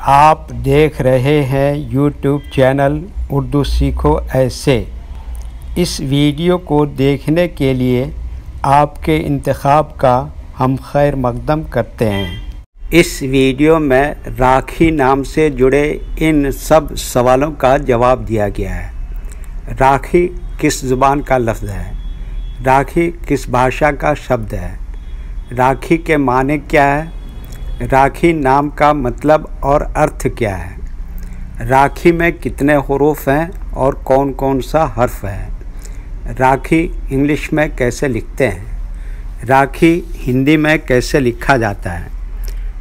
आप देख रहे हैं यूट्यूब चैनल उर्दू सीखो ऐसे। इस वीडियो को देखने के लिए आपके इंतखाब का हम खैर मकदम करते हैं। इस वीडियो में राखी नाम से जुड़े इन सब सवालों का जवाब दिया गया है। राखी किस ज़ुबान का लफ्ज़ है? राखी किस भाषा का शब्द है? राखी के माने क्या है? राखी नाम का मतलब और अर्थ क्या है? राखी में कितने हुरूफ हैं और कौन कौन सा हर्फ है? राखी इंग्लिश में कैसे लिखते हैं? राखी हिंदी में कैसे लिखा जाता है?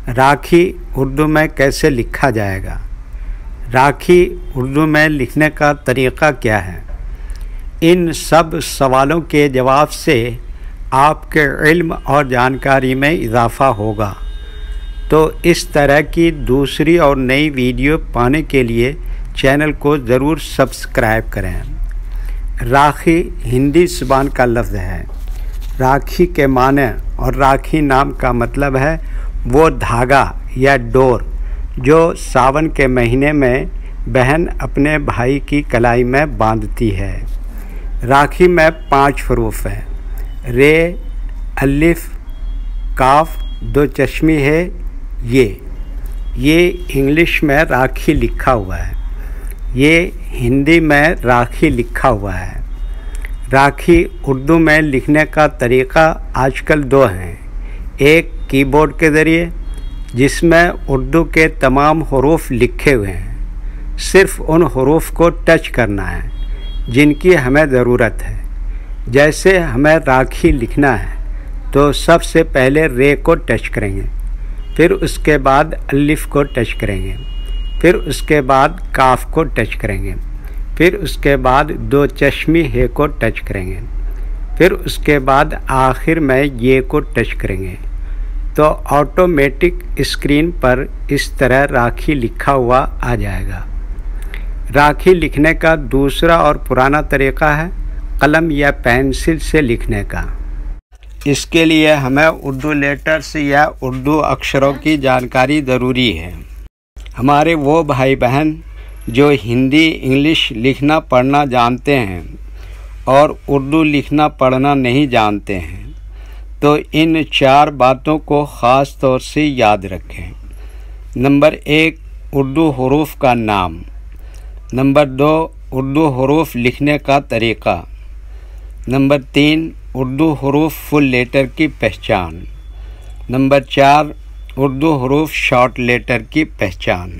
राखी उर्दू में कैसे लिखा जाएगा? राखी उर्दू में लिखने का तरीक़ा क्या है? इन सब सवालों के जवाब से आपके इल्म और जानकारी में इजाफ़ा होगा। तो इस तरह की दूसरी और नई वीडियो पाने के लिए चैनल को ज़रूर सब्सक्राइब करें। राखी हिंदी ज़ुबान का लफ्ज़ है। राखी के माने और राखी नाम का मतलब है वो धागा या डोर जो सावन के महीने में बहन अपने भाई की कलाई में बांधती है। राखी में 5 हरूफ हैं। रे, अलिफ, काफ, 2 चश्मी है। ये इंग्लिश में राखी लिखा हुआ है। ये हिंदी में राखी लिखा हुआ है। राखी उर्दू में लिखने का तरीक़ा आजकल 2 हैं। एक कीबोर्ड के ज़रिए जिसमें उर्दू के तमाम हुरूफ लिखे हुए हैं। सिर्फ़ उन हुरूफ को टच करना है जिनकी हमें ज़रूरत है। जैसे हमें राखी लिखना है तो सबसे पहले रे को टच करेंगे, फिर उसके बाद अलिफ को टच करेंगे, फिर उसके बाद काफ को टच करेंगे, फिर उसके बाद 2 चश्मी हे को टच करेंगे, फिर उसके बाद आखिर में ये को टच करेंगे। तो ऑटोमेटिक स्क्रीन पर इस तरह राखी लिखा हुआ आ जाएगा। राखी लिखने का दूसरा और पुराना तरीक़ा है कलम या पेंसिल से लिखने का। इसके लिए हमें उर्दू लेटर्स या उर्दू अक्षरों की जानकारी ज़रूरी है। हमारे वो भाई बहन जो हिंदी इंग्लिश लिखना पढ़ना जानते हैं और उर्दू लिखना पढ़ना नहीं जानते हैं, तो इन 4 बातों को ख़ास तौर से याद रखें। नंबर 1, उर्दू हुरूफ का नाम। नंबर 2, उर्दू हुरूफ लिखने का तरीक़ा। नंबर 3, उर्दू हुरूफ फुल लेटर की पहचान। नंबर 4, उर्दू हुरूफ शॉर्ट लेटर की पहचान।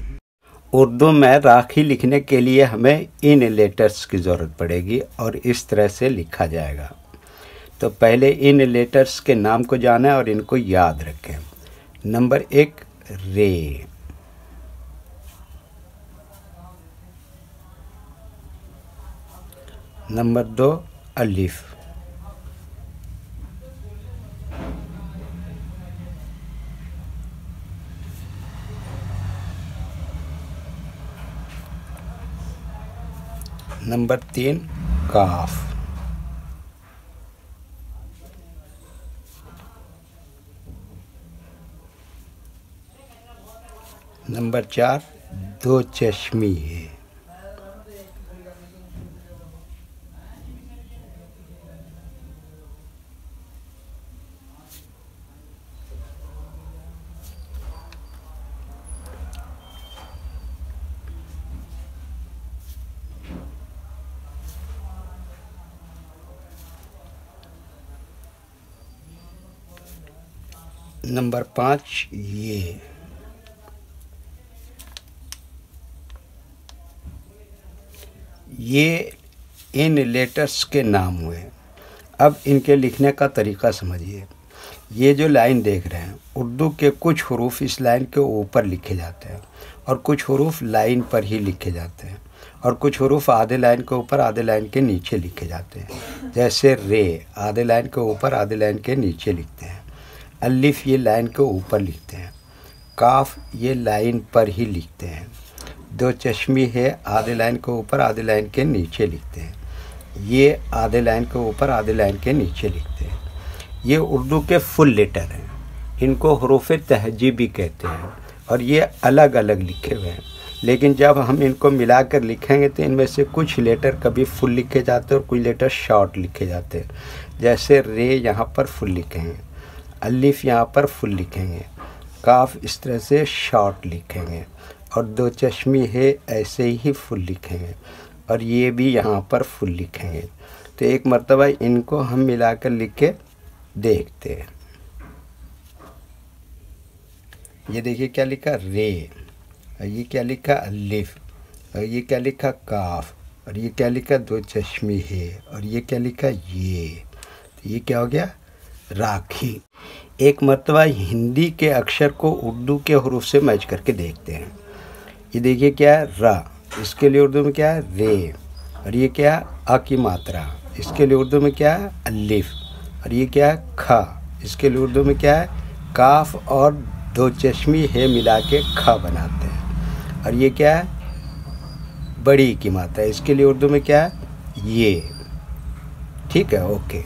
उर्दू में राखी लिखने के लिए हमें इन लेटर्स की ज़रूरत पड़ेगी और इस तरह से लिखा जाएगा। तो पहले इन लेटर्स के नाम को जानें और इनको याद रखें। नंबर 1, रे। नंबर 2, अलिफ। नंबर 3, काफ। नंबर 4, 2 चश्मी है। नंबर 5, ये इन लेटर्स के नाम हुए। अब इनके लिखने का तरीक़ा समझिए। ये जो लाइन देख रहे हैं, उर्दू के कुछ हुरूफ इस लाइन के ऊपर लिखे जाते हैं और कुछ हुरूफ लाइन पर ही लिखे जाते हैं और कुछ हुरूफ आधे लाइन के ऊपर आधे लाइन के नीचे लिखे जाते हैं। जैसे रे आधे लाइन के ऊपर आधे लाइन के नीचे लिखते हैं। अलिफ ये लाइन के ऊपर लिखते हैं। काफ ये लाइन पर ही लिखते हैं। 2 चश्मी है आधे लाइन के ऊपर आधे लाइन के नीचे लिखते हैं। ये आधे लाइन के ऊपर आधे लाइन के नीचे लिखते हैं। ये उर्दू के फुल लेटर हैं। इनको हरूफ तहजी भी कहते हैं और ये अलग अलग लिखे हुए हैं, लेकिन जब हम इनको मिलाकर लिखेंगे तो इनमें से कुछ लेटर कभी फुल लिखे जाते हैं और कुछ लेटर शॉर्ट लिखे जाते हैं। जैसे रे यहाँ पर फुल लिखेंगे, अलिफ यहाँ पर फुल लिखेंगे, काफ इस तरह से शॉर्ट लिखेंगे, और दो चश्मी है ऐसे ही फुल लिखेंगे, और ये भी यहाँ पर फुल लिखेंगे। तो एक मर्तबा इनको हम मिलाकर लिख के देखते हैं। ये देखिए क्या लिखा रे, और ये क्या लिखा अलिफ, और ये क्या लिखा काफ, और ये क्या लिखा दो चश्मी है, और ये क्या लिखा ये। तो ये क्या हो गया राखी। एक मर्तबा हिंदी के अक्षर को उर्दू के हरूफ से मैच करके देखते हैं। ये देखिए क्या है रा, इसके लिए उर्दू में क्या है रे, और ये क्या है अ की मात्रा, इसके लिए उर्दू में क्या है अलिफ, और ये क्या है खा, इसके लिए उर्दू में क्या है काफ, और दो चश्मी है मिला के खा बनाते हैं, और ये क्या है बड़ी की मात्रा, इसके लिए उर्दू में क्या है ये। ठीक है, ओके।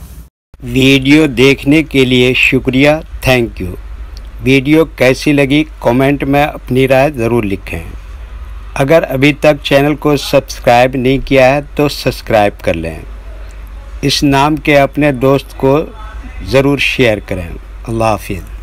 वीडियो देखने के लिए शुक्रिया, थैंक यू। वीडियो कैसी लगी कमेंट में अपनी राय ज़रूर लिखें। अगर अभी तक चैनल को सब्सक्राइब नहीं किया है तो सब्सक्राइब कर लें। इस नाम के अपने दोस्त को ज़रूर शेयर करें। अल्लाह हाफिज़।